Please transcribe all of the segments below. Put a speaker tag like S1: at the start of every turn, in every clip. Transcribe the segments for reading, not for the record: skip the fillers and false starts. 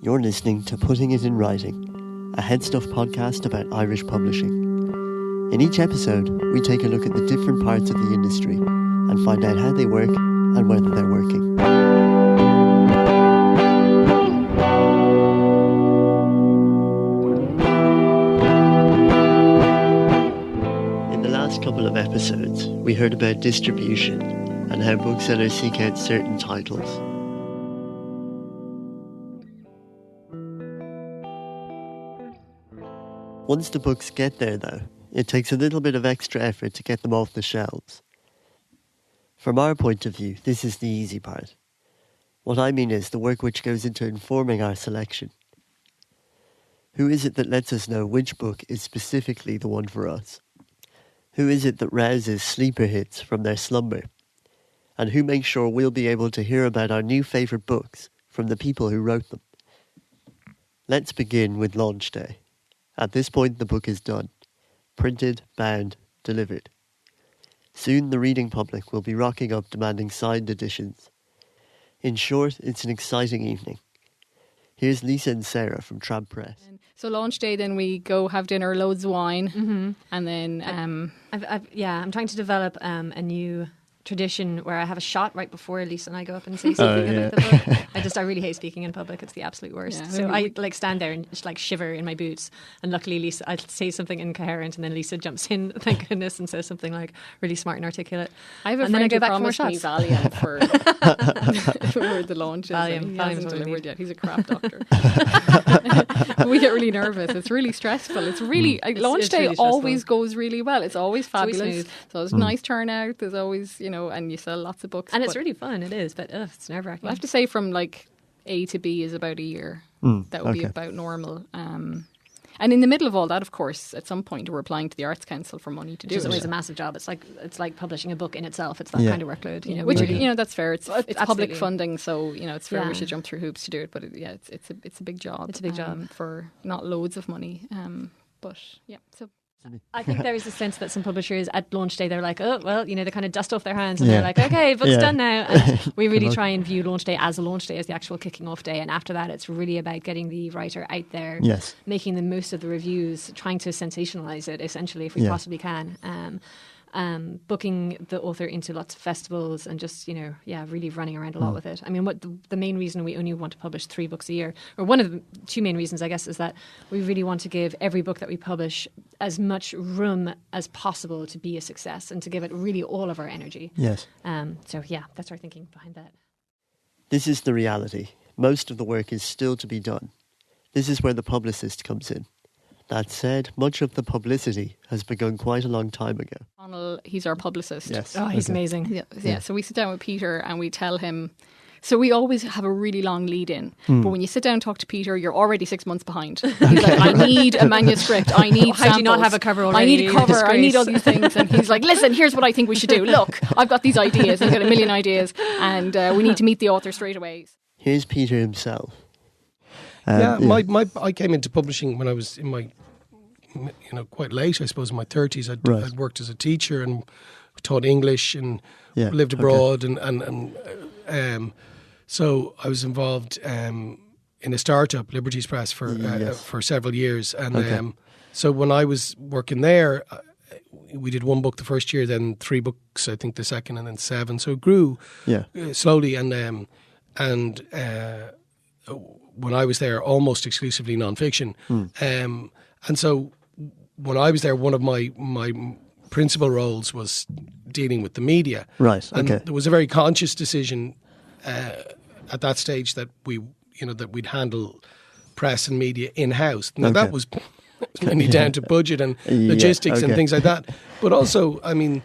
S1: You're listening to Putting It in Writing, a HeadStuff podcast about Irish publishing. In each episode, we take a look at the different parts of the industry and find out how they work and whether they're working. In the last couple of episodes, we heard about distribution and how booksellers seek out certain titles. Once the books get there, though, it takes a little bit of extra effort to get them off the shelves. From our point of view, this is the easy part. What I mean is the work which goes into informing our selection. Who is it that lets us know which book is specifically the one for us? Who is it that rouses sleeper hits from their slumber? And who makes sure we'll be able to hear about our new favourite books from the people who wrote them? Let's begin with launch day. At this point, the book is done. Printed, bound, delivered. Soon the reading public will be rocking up demanding signed editions. In short, it's an exciting evening. Here's Lisa and Sarah from Tramp Press.
S2: So launch day, then we go have dinner, loads of wine, and then...
S3: I'm trying to develop a new tradition where I have a shot right before Lisa and I go up and say something about the book. I really hate speaking in public. It's the absolute worst. Yeah, so I stand there and just shiver in my boots. And luckily Lisa, I'll say something incoherent and then Lisa jumps in, thank goodness, and says something really smart and articulate.
S2: I have a friend who promised me Valium for the launch.
S3: Valium.
S2: He hasn't delivered yet. He's a crap doctor. We get really nervous. It's really stressful. It's really launch day really always goes really well. It's always fabulous. So it's nice turnout. There's always, and you sell lots of books.
S3: And it's really fun. It is, but it's nerve-wracking.
S2: I have to say from A to B is about a year. That would be about normal. And in the middle of all that, of course, at some point we're applying to the Arts Council for money to do it.
S3: It's always a massive job. It's like publishing a book in itself. It's that kind of workload.
S2: Which that's fair. It's public funding, so it's fair. We should jump through hoops to do it. But it's a big job.
S3: It's a big job
S2: for not loads of money. But yeah, so.
S3: I think there is a sense that some publishers at launch day, they're like, oh, well, they kind of dust off their hands and they're like, okay, book's done now. And we really try and view launch day, as the actual kicking off day. And after that, it's really about getting the writer out there, making the most of the reviews, trying to sensationalise it, essentially, if we possibly can. Booking the author into lots of festivals and just, really running around a lot with it. I mean, what the main reason we only want to publish 3 books a year, or one of the 2 main reasons, I guess, is that we really want to give every book that we publish as much room as possible to be a success and to give it really all of our energy.
S1: Yes.
S3: That's our thinking behind that.
S1: This is the reality. Most of the work is still to be done. This is where the publicist comes in. That said, much of the publicity has begun quite a long time ago.
S2: Conor, he's our publicist.
S1: Yes.
S3: Oh, he's amazing.
S2: Yeah. So we sit down with Peter and we tell him. So we always have a really long lead in. But when you sit down and talk to Peter, you're already 6 months behind. He's like, I need a manuscript. I need
S3: How do you not have a cover already?
S2: I need a cover. I need all these things. And he's like, listen, here's what I think we should do. Look, I've got these ideas. I've got a million ideas. And we need to meet the author straight away.
S1: Here's Peter himself.
S4: I came into publishing when I was in my, quite late, I suppose, in my 30s. I'd worked as a teacher and taught English and lived abroad, and so I was involved in a startup, Liberties Press, for several years, and so when I was working there, we did 1 book the first year, then 3 books, I think, the second, and then 7. So it grew slowly, and when I was there, almost exclusively non-fiction. And so when I was there, one of my principal roles was dealing with the media.
S1: Right,
S4: and there was a very conscious decision at that stage that we'd handle press and media in-house. Now that was mainly down to budget and logistics and things like that. But also, I mean,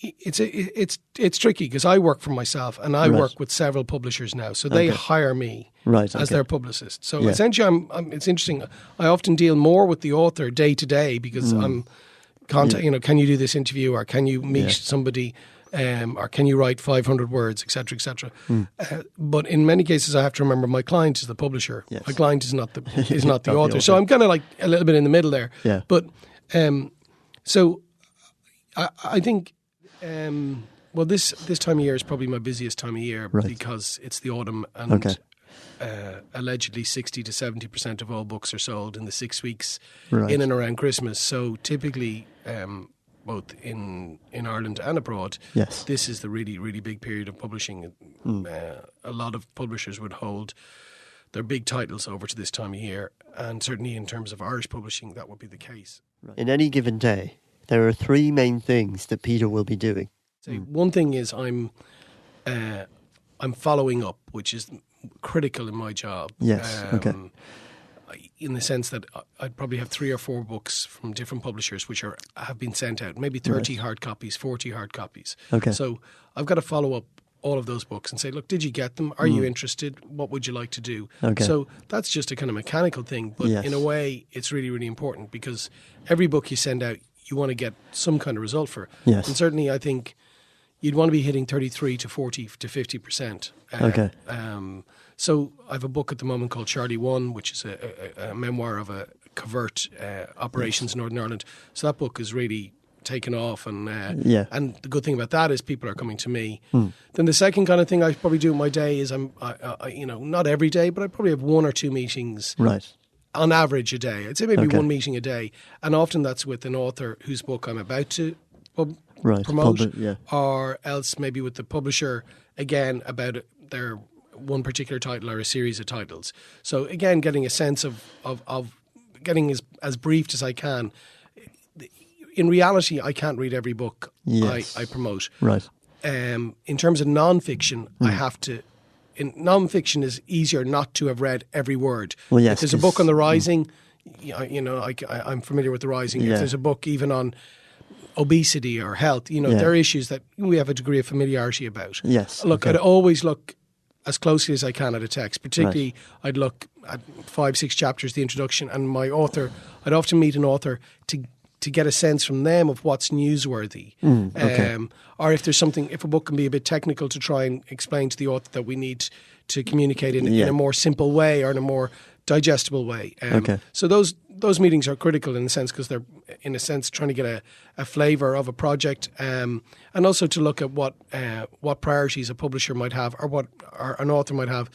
S4: it's tricky because I work for myself and I work with several publishers now, so they hire me as their publicist. So essentially, it's interesting. I often deal more with the author day to day because I'm can you do this interview, or can you meet somebody, or can you write 500 words, etc., etc. But in many cases, I have to remember my client is the publisher. Yes. My client is not the author. So I'm kind of like a little bit in the middle there.
S1: Yeah.
S4: But so I think. Well, this time of year is probably my busiest time of year because it's the autumn, and allegedly 60 to 70% of all books are sold in the 6 weeks
S1: right.
S4: in and around Christmas. So typically, both in Ireland and abroad,
S1: yes.
S4: this is the really, really big period of publishing. A lot of publishers would hold their big titles over to this time of year, and certainly in terms of Irish publishing, that would be the case.
S1: Right. In any given day, there are three main things that Peter will be doing.
S4: So one thing is I'm following up, which is critical in my job.
S1: Yes, okay.
S4: In the sense that I'd probably have 3 or 4 books from different publishers which have been sent out, maybe 30
S1: right.
S4: hard copies, 40 hard copies.
S1: Okay.
S4: So I've got to follow up all of those books and say, look, did you get them? Are you interested? What would you like to do?
S1: Okay.
S4: So that's just a kind of mechanical thing, but
S1: yes.
S4: in a way it's really, really important, because every book you send out, you want to get some kind of result for.
S1: Yes.
S4: And certainly I think you'd want to be hitting 33 to 40 to 50%.
S1: Okay.
S4: So I have a book at the moment called Charlie 1, which is a memoir of a covert operations in Northern Ireland. So that book is really taken off, and and the good thing about that is people are coming to me. Then the second kind of thing I probably do in my day is I not every day, but I probably have 1 or 2 meetings.
S1: Right.
S4: On average a day. I'd say maybe 1 meeting a day, and often that's with an author whose book I'm about to promote, or else maybe with the publisher again about their one particular title or a series of titles. So again, getting a sense of getting as briefed as I can. In reality, I can't read every book I promote.
S1: Right.
S4: In terms of non-fiction, I have to. In non-fiction, is easier not to have read every word.
S1: Well, yes,
S4: if there's a book on the Rising, I'm familiar with the Rising. If there's a book even on obesity or health, there are issues that we have a degree of familiarity about.
S1: Yes.
S4: Look, I'd always look as closely as I can at a text. Particularly, I'd look at 5-6 chapters, the introduction, and my author. I'd often meet an author to get a sense from them of what's newsworthy. Or if there's something, if a book can be a bit technical, to try and explain to the author that we need to communicate in a more simple way or in a more digestible way. So those meetings are critical in a sense, because they're, in a sense, trying to get a flavour of a project, and also to look at what priorities a publisher might have, or an author might have.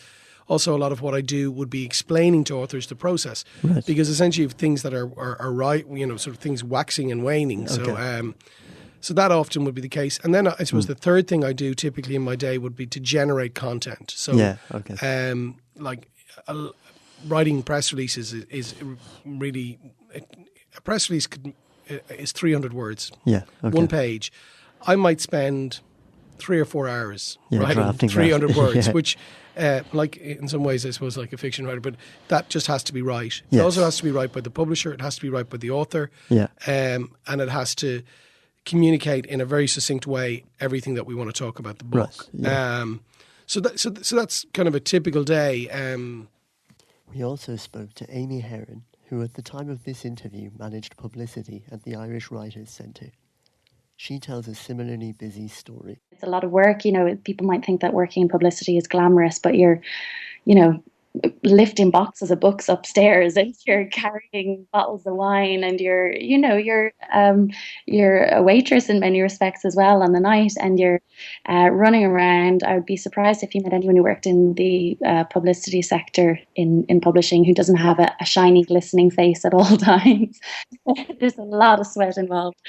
S4: Also, a lot of what I do would be explaining to authors the process, because essentially you have things that are right, sort of things waxing and waning. So that often would be the case. And then I suppose the third thing I do typically in my day would be to generate content. So, writing press releases is really, a press release is 300 words, 1 page. I might spend 3 or 4 hours writing 300 words, which. Like in some ways, I suppose, like a fiction writer, but that just has to be right. Yes. It also has to be right by the publisher. It has to be right by the author. And it has to communicate in a very succinct way everything that we want to talk about the book. So that's kind of a typical day.
S1: We also spoke to Amy Heron, who at the time of this interview managed publicity at the Irish Writers' Centre. She tells a similarly busy story.
S5: It's a lot of work. People might think that working in publicity is glamorous, but you're, lifting boxes of books upstairs, and you're carrying bottles of wine, and you're a waitress in many respects as well on the night, and you're running around. I would be surprised if you met anyone who worked in the publicity sector in publishing who doesn't have a shiny, glistening face at all times. There's a lot of sweat involved.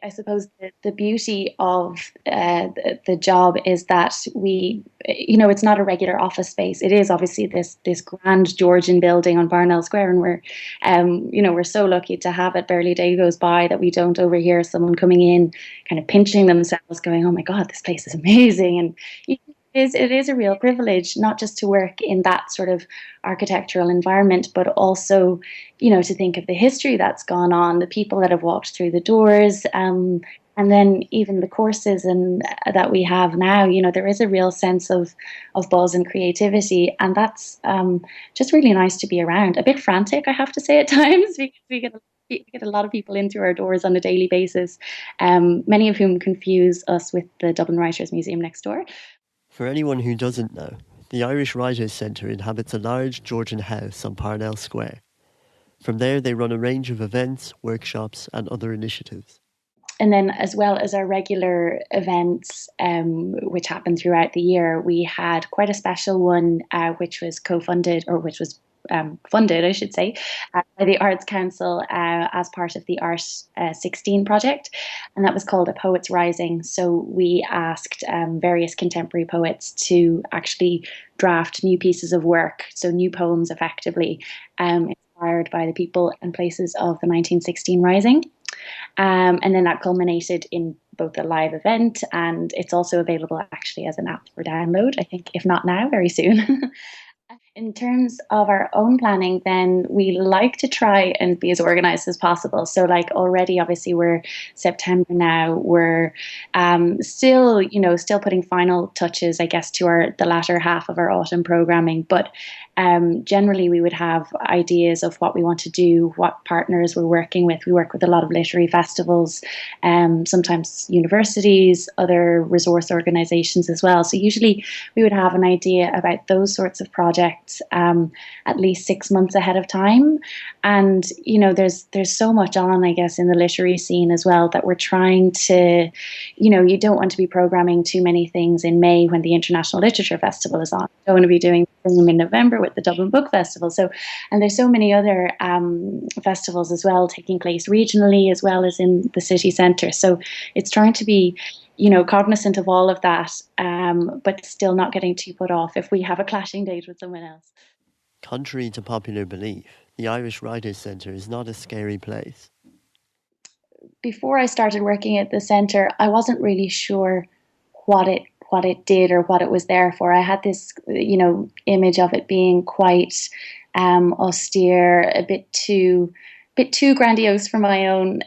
S5: I suppose the beauty of the job is that it's not a regular office space. It is obviously this grand Georgian building on Barnell Square, and we're so lucky to have it. Barely a day goes by that we don't overhear someone coming in, kind of pinching themselves, going, "Oh my God, this place is amazing!" And it is a real privilege, not just to work in that sort of architectural environment, but also, to think of the history that's gone on, the people that have walked through the doors, and then even the courses that we have now. There is a real sense of buzz and creativity, and that's just really nice to be around. A bit frantic, I have to say, at times, because we get a lot of people in through our doors on a daily basis, many of whom confuse us with the Dublin Writers' Museum next door.
S1: For anyone who doesn't know, the Irish Writers' Centre inhabits a large Georgian house on Parnell Square. From there, they run a range of events, workshops and other initiatives.
S5: And then, as well as our regular events, which happen throughout the year, we had quite a special one, which was funded, I should say, by the Arts Council as part of the Art 16 project. And that was called A Poet's Rising. So we asked various contemporary poets to actually draft new pieces of work, so new poems effectively, inspired by the people and places of the 1916 Rising. And then that culminated in both a live event, and it's also available actually as an app for download, I think, if not now, very soon. In terms of our own planning, then we like to try and be as organized as possible. So like already, obviously, we're September now. We're still putting final touches, I guess, to the latter half of our autumn programming. But generally, we would have ideas of what we want to do, what partners we're working with. We work with a lot of literary festivals, sometimes universities, other resource organizations as well. So usually we would have an idea about those sorts of projects at least 6 months ahead of time. And, there's so much on, I guess, in the literary scene as well that we're trying to, you don't want to be programming too many things in May when the International Literature Festival is on. You don't want to be doing them in November with the Dublin Book Festival. So, and there's so many other festivals as well taking place regionally as well as in the city centre. So it's trying to be cognizant of all of that, but still not getting too put off if we have a clashing date with someone else.
S1: Contrary to popular belief, the Irish Writers' Centre is not a scary place.
S5: Before I started working at the centre, I wasn't really sure what it did or what it was there for. I had this, image of it being quite austere, a bit too grandiose for my own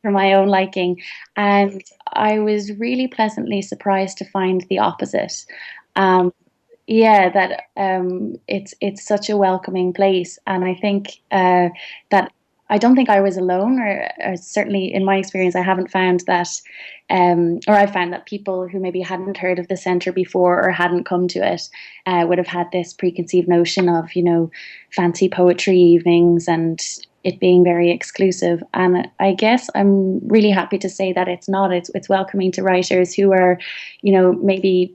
S5: liking, and I was really pleasantly surprised to find the opposite. That it's such a welcoming place, and I think that I don't think I was alone, or certainly in my experience, I haven't found that, or I found that people who maybe hadn't heard of the centre before or hadn't come to it would have had this preconceived notion of fancy poetry evenings and it being very exclusive. And I guess I'm really happy to say that it's not. It's welcoming to writers who are, maybe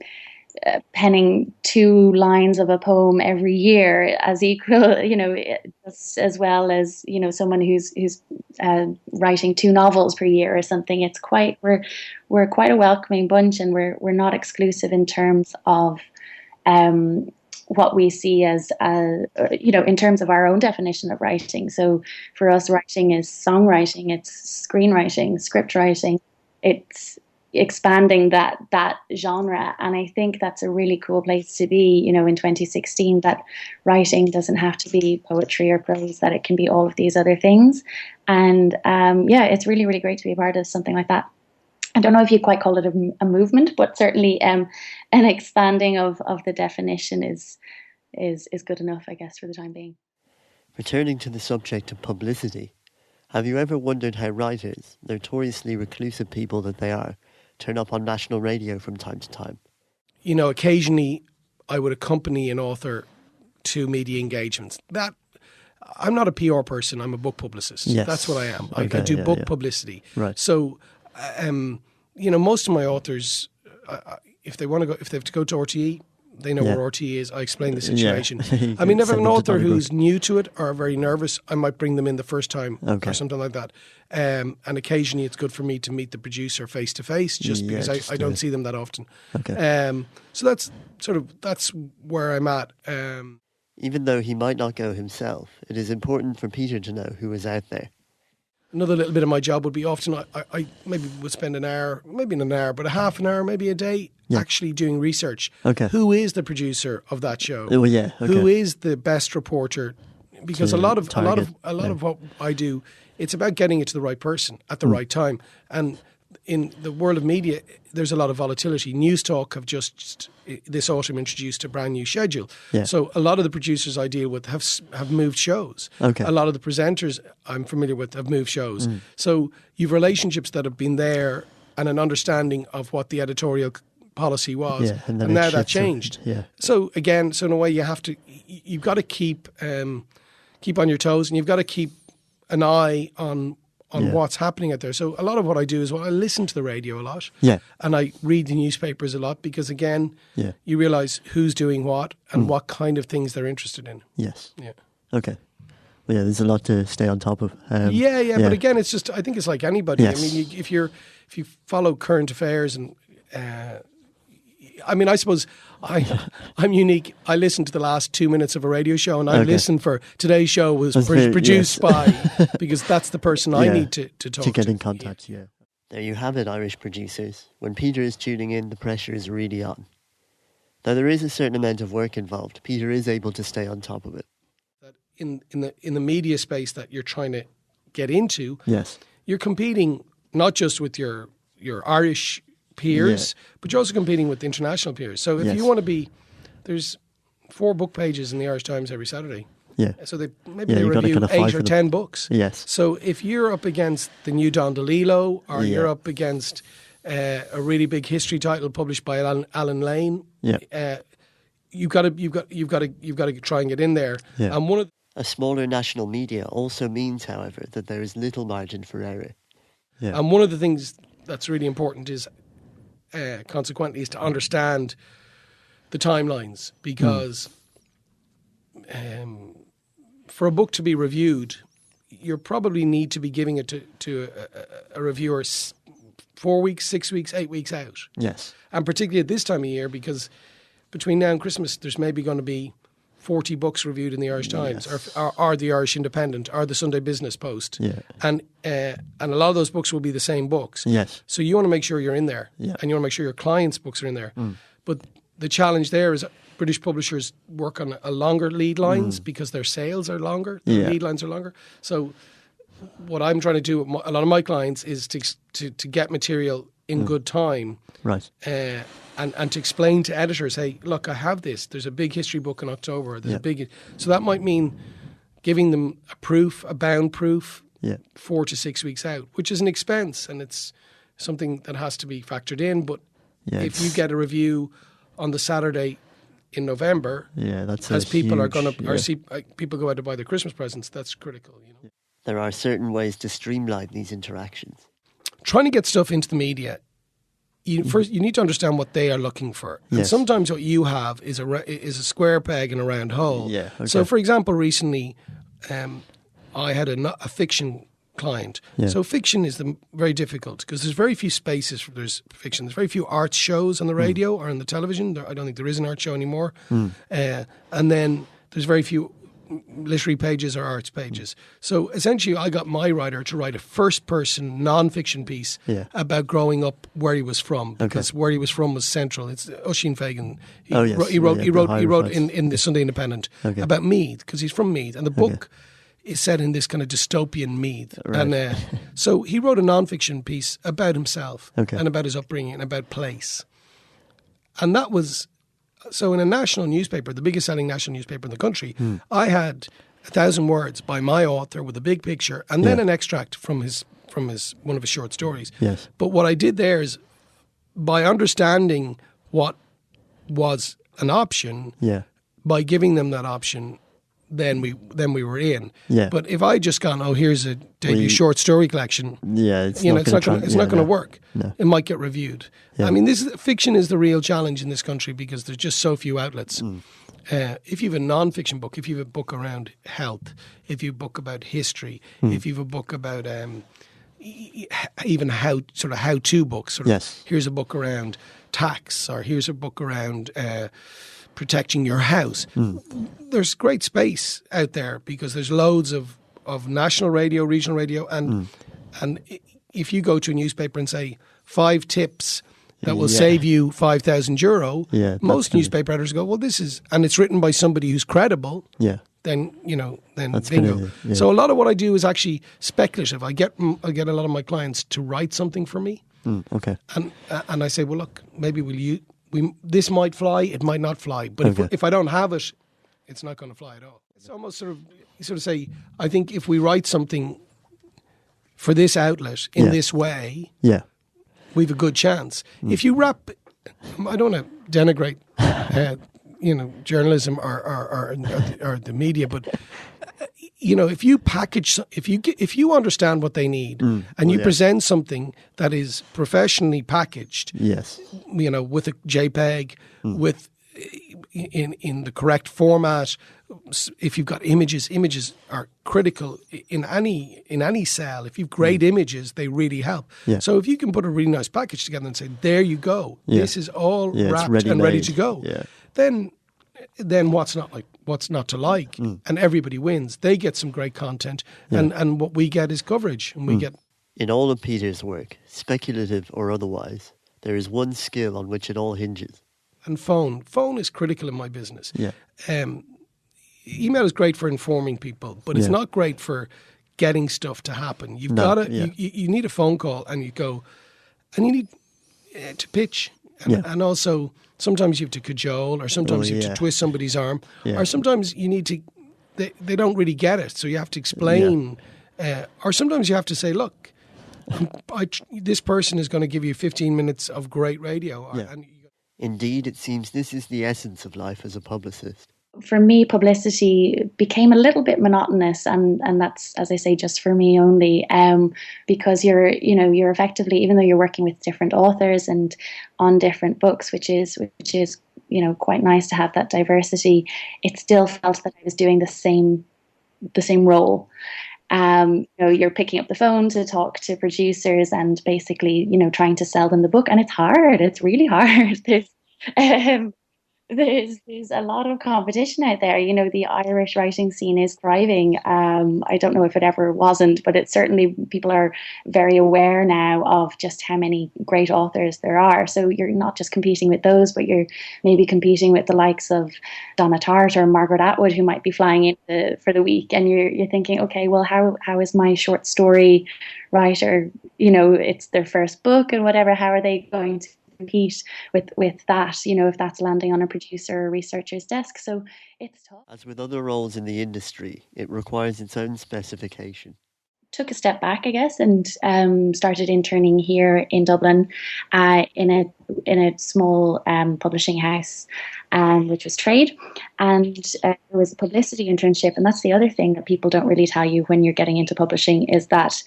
S5: penning 2 lines of a poem every year as equal, as well as, someone who's writing 2 novels per year or something. It's we're quite a welcoming bunch, and we're not exclusive in terms of what we see as, in terms of our own definition of writing. So for us, writing is songwriting, it's screenwriting, script writing, it's expanding that genre. And I think that's a really cool place to be, in 2016, that writing doesn't have to be poetry or prose, that it can be all of these other things. And it's really, really great to be a part of something like that. I don't know if you'd quite call it a movement, but certainly an expanding of the definition is good enough, I guess, for the time being.
S1: Returning to the subject of publicity, have you ever wondered how writers, notoriously reclusive people that they are, turn up on national radio from time to time?
S4: Occasionally I would accompany an author to media engagements. That I'm not a PR person, I'm a book publicist.
S1: Yes.
S4: That's what I am.
S1: Okay,
S4: I do book publicity.
S1: Right.
S4: So, most of my authors, if they have to go to RTE, they know where RTE is. I explain the situation. I mean, if I have an author who's new to it or very nervous, I might bring them in the first time or something like that. And occasionally it's good for me to meet the producer face to face, just because I don't see them that often.
S1: Okay.
S4: So that's where I'm at.
S1: Even though he might not go himself, it is important for Peter to know who is out there.
S4: Another little bit of my job would be often I maybe would spend an hour, maybe not an hour, but a half an hour, maybe a day, actually doing research.
S1: Okay.
S4: Who is the producer of that show?
S1: Oh, yeah. Okay.
S4: Who is the best reporter? Because a lot of what I do, it's about getting it to the right person at the right time. And in the world of media, there's a lot of volatility. News Talk have just this autumn introduced a brand new schedule.
S1: Yeah.
S4: So a lot of the producers I deal with have moved shows.
S1: Okay.
S4: A lot of the presenters I'm familiar with have moved shows. So you've relationships that have been there and an understanding of what the editorial policy was.
S1: Yeah, and
S4: now that changed.
S1: Yeah.
S4: So again, in a way you've got to keep on your toes, and you've got to keep an eye on on what's happening out there. So a lot of what I do is I listen to the radio a lot.
S1: Yeah.
S4: And I read the newspapers a lot because, again, you realise who's doing what and what kind of things they're interested in.
S1: Yes.
S4: Yeah.
S1: Okay. Well, yeah, there's a lot to stay on top of.
S4: Yeah. But again, it's just, I think it's like anybody.
S1: Yes.
S4: I mean, if you follow current affairs and, I mean, I suppose I'm unique. I listened to the last 2 minutes of a radio show, and I listened for today's show was produced by, because that's the person I need to talk to.
S1: To get in contact, yeah. There you have it, Irish producers. When Peter is tuning in, the pressure is really on. Though there is a certain amount of work involved, Peter is able to stay on top of it.
S4: In the media space that you're trying to get into,
S1: yes,
S4: you're competing not just with your Irish peers, but you're also competing with international peers. So if you want to be, there's 4 book pages in the Irish Times every Saturday.
S1: Yeah.
S4: So they review kind of 8 or 10 books.
S1: Yes.
S4: So if you're up against the new Don DeLillo, or you're up against a really big history title published by Alan Lane, you've got to try and get in there.
S1: Yeah.
S4: And
S1: a smaller national media also means, however, that there is little margin for error. Yeah.
S4: And one of the things that's really important is, consequently, is to understand the timelines, because for a book to be reviewed, you probably need to be giving it to a reviewer 4 weeks, 6 weeks, 8 weeks out.
S1: Yes.
S4: And particularly at this time of year, because between now and Christmas, there's maybe going to be 40 books reviewed in the Irish Times, or the Irish Independent, or the Sunday Business Post. Yeah. And a lot of those books will be the same books.
S1: Yes.
S4: So you want to make sure you're in there, and you want to make sure your clients' books are in there. But the challenge there is British publishers work on a longer lead lines because their sales are longer, their lead lines are longer. So what I'm trying to do with a lot of my clients is to get material in good time.
S1: Right.
S4: And to explain to editors, hey, look, I have this. There's a big history book in October. There's a big, so that might mean giving them a bound proof, 4 to 6 weeks out, which is an expense, and it's something that has to be factored in. But if you get a review on the Saturday in November,
S1: that's
S4: as people are going to, or see people go out to buy their Christmas presents, that's critical. You know,
S1: there are certain ways to streamline these interactions.
S4: Trying to get stuff into the media. First, you need to understand what they are looking for. And sometimes what you have is a square peg in a round hole.
S1: Yeah, okay.
S4: So, for example, recently I had a fiction client. Yeah. So fiction is very difficult because there's very few spaces for fiction. There's very few arts shows on the radio or on the television. I don't think there is an art show anymore. And then there's very few literary pages or arts pages. So essentially I got my writer to write a first-person non-fiction piece about growing up where he was from, because where he was from was central. It's Oisin Fagan. He wrote in the Sunday Independent about Meath, because he's from Meath, and the book is set in this kind of dystopian Meath. Right. And so he wrote a non-fiction piece about himself and about his upbringing and about place. And that was... So in a national newspaper, the biggest selling national newspaper in the country, I had 1,000 words by my author with a big picture and then an extract from one of his short stories. Yes. But what I did there is, by understanding what was an option, by giving them that option, then we were in. Yeah. But if I just gone, here's a debut short story collection, it's not going to work. No. It might get reviewed. Yeah. I mean, fiction is the real challenge in this country because there's just so few outlets. If you have a non-fiction book, if you have a book around health, if you have a book about history, if you have a book about even how-to books, here's a book around tax, or here's a book around protecting your house. There's great space out there because there's loads of national radio, regional radio, and if you go to a newspaper and say 5 tips that will save you €5,000, most newspaper editors go, well, this is, and it's written by somebody who's credible. Yeah. Then that's bingo. Yeah. So a lot of what I do is actually speculative. I get a lot of my clients to write something for me. Okay. And I say, well, look, maybe this might fly, it might not fly. But if I don't have it, it's not going to fly at all. It's almost sort of say, I think if we write something for this outlet in this way, we have a good chance. If you wrap, I don't want to denigrate, journalism or the media, but if you package, if you understand what they need and you present something that is professionally packaged,
S1: yes,
S4: with a JPEG, with in the correct format. If you've got images are critical in any cell. If you've great images, they really help.
S1: Yeah.
S4: So if you can put a really nice package together and say, there you go, this is all wrapped and ready to go, then what's not to like? And everybody wins. They get some great content, and what we get is coverage, and we get.
S1: In all of Peter's work, speculative or otherwise, there is one skill on which it all hinges.
S4: And phone is critical in my business.
S1: Yeah.
S4: Email is great for informing people, but it's not great for getting stuff to happen. You've got to. You need a phone call, and you go, and you need to pitch, and also sometimes you have to cajole, or sometimes you have to twist somebody's arm, or sometimes you need to. They don't really get it, so you have to explain, or sometimes you have to say, look, this person is going to give you 15 minutes of great radio.
S1: Indeed, it seems this is the essence of life as a publicist.
S5: For me, publicity became a little bit monotonous, and that's, as I say, just for me only, because you're effectively, even though you're working with different authors and on different books, which is quite nice to have that diversity, it still felt that I was doing the same role. You're picking up the phone to talk to producers and basically, trying to sell them the book, and it's hard. It's really hard. There's a lot of competition out there. The Irish writing scene is thriving. I don't know if it ever wasn't, but it's certainly, people are very aware now of just how many great authors there are. So you're not just competing with those, but you're maybe competing with the likes of Donna Tartt or Margaret Atwood, who might be flying in for the week. And you're thinking, okay, well, how is my short story writer? It's their first book and whatever. How are they going to compete with that, if that's landing on a producer or researcher's desk? So it's tough.
S1: As with other roles in the industry, it requires its own specification.
S5: Took a step back, I guess, and started interning here in Dublin in a small publishing house, which was Trade, and there was a publicity internship. And that's the other thing that people don't really tell you when you're getting into publishing, is that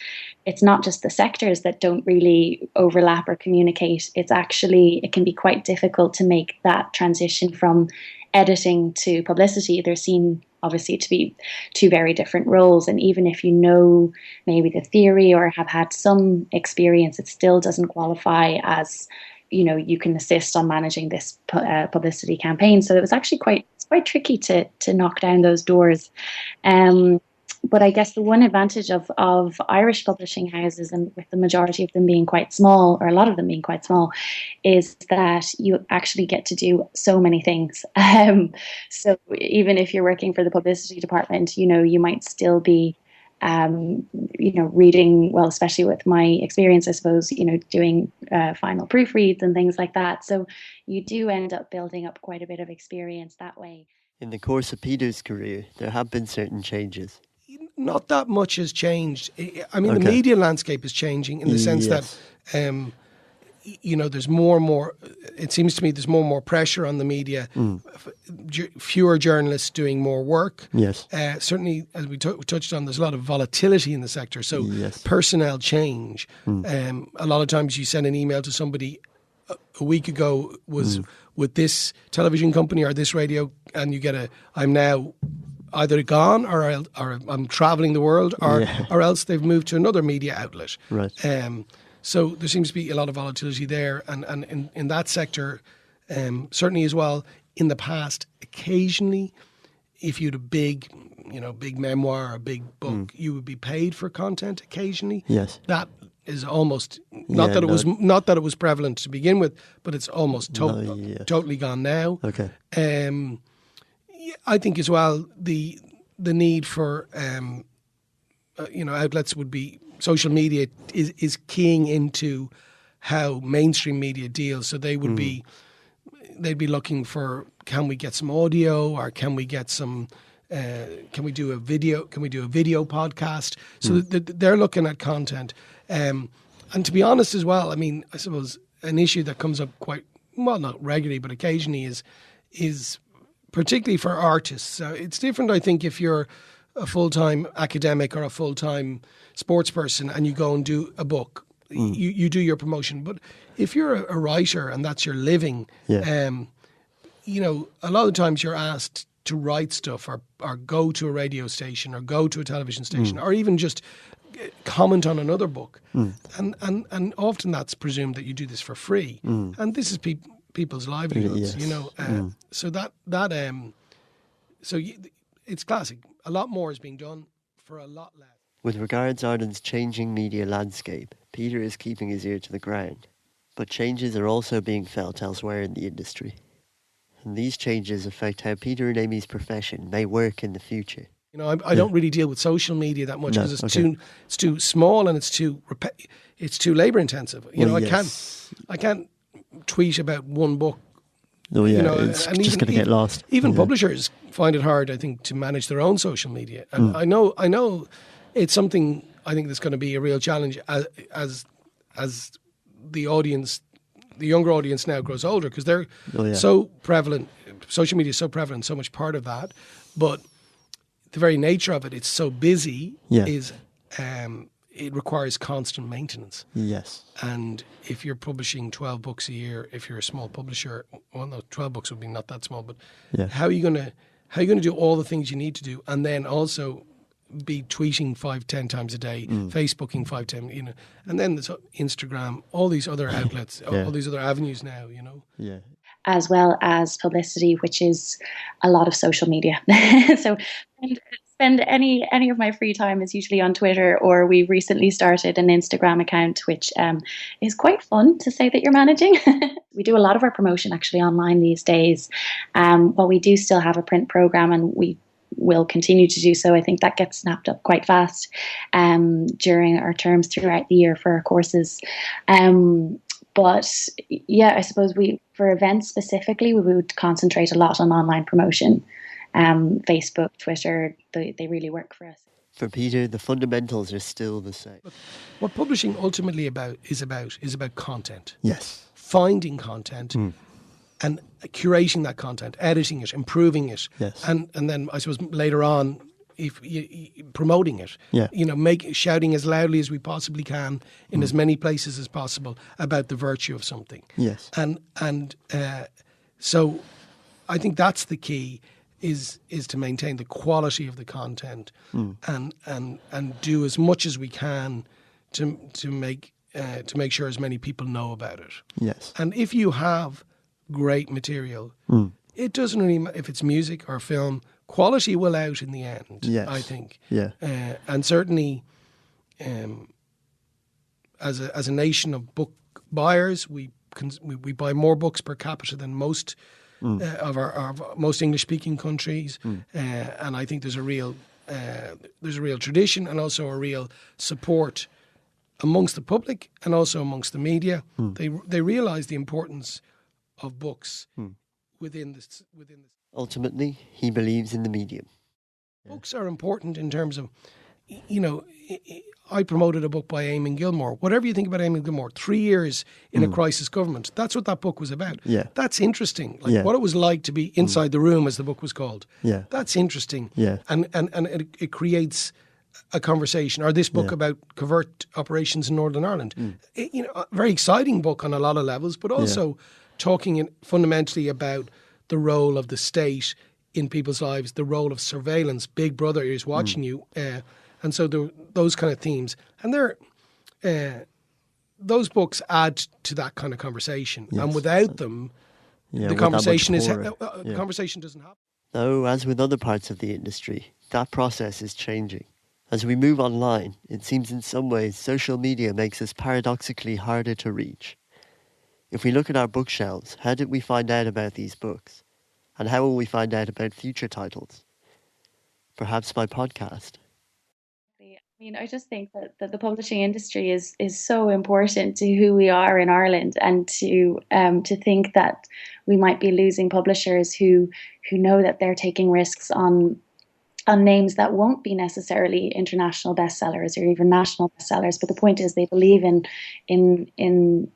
S5: it's not just the sectors that don't really overlap or communicate. It can be quite difficult to make that transition from editing to publicity. They're seen obviously to be two very different roles, and even if you know maybe the theory or have had some experience, it still doesn't qualify as you can assist on managing this publicity campaign. So it was actually quite tricky to knock down those doors. But I guess the one advantage of Irish publishing houses, and with the majority of them being quite small, or a lot of them being quite small, is that you actually get to do so many things. So even if you're working for the publicity department, you might still be, reading, well, especially with my experience, I suppose, doing final proofreads and things like that. So you do end up building up quite a bit of experience that way.
S1: In the course of Peter's career, there have been certain changes.
S4: Not that much has changed. I mean, the media landscape is changing in the sense that, there's more and more, it seems to me there's more and more pressure on the media, fewer journalists doing more work.
S1: Yes.
S4: Certainly, as we touched on, there's a lot of volatility in the sector. So personnel change. A lot of times you send an email to somebody a week ago was with this television company or this radio, and you get I'm now either gone or I'm travelling the world, or else they've moved to another media outlet.
S1: Right.
S4: So there seems to be a lot of volatility there, and in that sector, certainly as well. In the past, occasionally, if you had a big memoir, a big book, you would be paid for content occasionally.
S1: Yes.
S4: That is almost not that it was prevalent to begin with, but it's almost totally gone now.
S1: Okay.
S4: I think as well the need for outlets would be social media is keying into how mainstream media deals. So they would they'd be looking for, can we get some audio, or can we get some can we do a video podcast? So they're looking at content, and to be honest as well, I mean, I suppose an issue that comes up quite not regularly but occasionally is particularly for artists. It's different, I think, if you're a full-time academic or a full-time sports person and you go and do a book, you do your promotion. But if you're a writer and that's your living, you know, a lot of times you're asked to write stuff or go to a radio station or go to a television station or even just comment on another book. And often that's presumed that you do this for free. And this is people's livelihoods, you know. It's classic. A lot more is being done for a lot less.
S1: With regards Ireland's changing media landscape, Peter is keeping his ear to the ground. But changes are also being felt elsewhere in the industry. And these changes affect how Peter and Amy's profession may work in the future.
S4: You know, I don't really deal with social media that much because it's too small and it's too labour intensive. You know, I can't tweet about one book.
S1: Oh yeah,
S4: you know,
S1: it's just going to get lost.
S4: Even publishers find it hard, I think, to manage their own social media. And I know it's something I think that's going to be a real challenge as the audience, the younger audience now grows older, because they're so prevalent. Social media is so prevalent, so much part of that. But the very nature of it, it's so busy, is it requires constant maintenance. Yes. And if you're publishing 12 books a year, if you're a small publisher, well, no, 12 books would be not that small, but how are you going to do all the things you need to do, and then also be tweeting 5-10 times a day, Facebooking 5-10, you know, and then there's Instagram, all these other outlets, all these other avenues now, you know. Yeah.
S5: As well as publicity, which is a lot of social media. So spend any of my free time is usually on Twitter, or we recently started an Instagram account, which is quite fun to say that you're managing. We do a lot of our promotion actually online these days, but we do still have a print program, and we will continue to do so. I think that gets snapped up quite fast during our terms throughout the year for our courses. But yeah, I suppose for events specifically, we would concentrate a lot on online promotion. Facebook, Twitter, they really work for us.
S1: For Peter, the fundamentals are still the same.
S4: What publishing ultimately is about content.
S1: Yes.
S4: Finding content and curating that content, editing it, improving it. Yes. And then I suppose later on, if promoting it, you know, shouting as loudly as we possibly can in as many places as possible about the virtue of something. Yes. And so I think that's the key, is to maintain the quality of the content and do as much as we can to make sure as many people know about it. Yes. And if you have great material, it doesn't really matter if it's music or film. Quality will out in the end, I think. Yeah. And certainly, as a nation of book buyers, we buy more books per capita than most of our most English-speaking countries, and I think there's a real tradition and also a real support amongst the public and also amongst the media. They realise the importance of books within this.
S1: Ultimately, he believes in the medium.
S4: Books are important in terms of, you know, I promoted a book by Eamon Gilmore. Whatever you think about Eamon Gilmore, 3 years in a crisis government, that's what that book was about. Yeah. That's interesting. Like what it was like to be inside the room, as the book was called. Yeah. That's interesting. Yeah. And it creates a conversation. Or this book about covert operations in Northern Ireland. You know, a very exciting book on a lot of levels, but also talking fundamentally about the role of the state in people's lives, the role of surveillance. Big Brother is watching you. And so those kind of themes. And those books add to that kind of conversation. Yes. And without them, the conversation conversation doesn't happen.
S1: Though, as with other parts of the industry, that process is changing. As we move online, it seems in some ways social media makes us paradoxically harder to reach. If we look at our bookshelves, how did we find out about these books? And how will we find out about future titles? Perhaps by podcast.
S5: I mean, I just think that the publishing industry is so important to who we are in Ireland, and to think that we might be losing publishers who know that they're taking risks on on names that won't be necessarily international bestsellers or even national bestsellers. But the point is, they believe in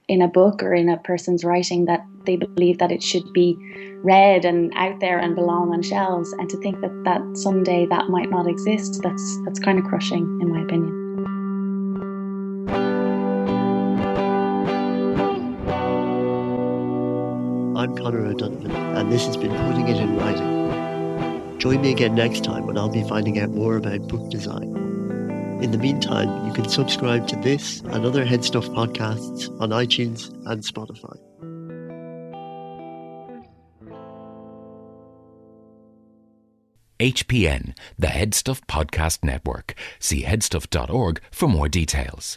S5: a book or in a person's writing, that they believe that it should be read and out there and belong on shelves. And to think that someday that might not exist, that's kind of crushing, in my opinion.
S1: I'm Conor O'Donovan, and this has been Putting It in Writing. Join me again next time when I'll be finding out more about book design. In the meantime, you can subscribe to this and other HeadStuff podcasts on iTunes and Spotify.
S6: HPN, the HeadStuff Podcast Network. See headstuff.org for more details.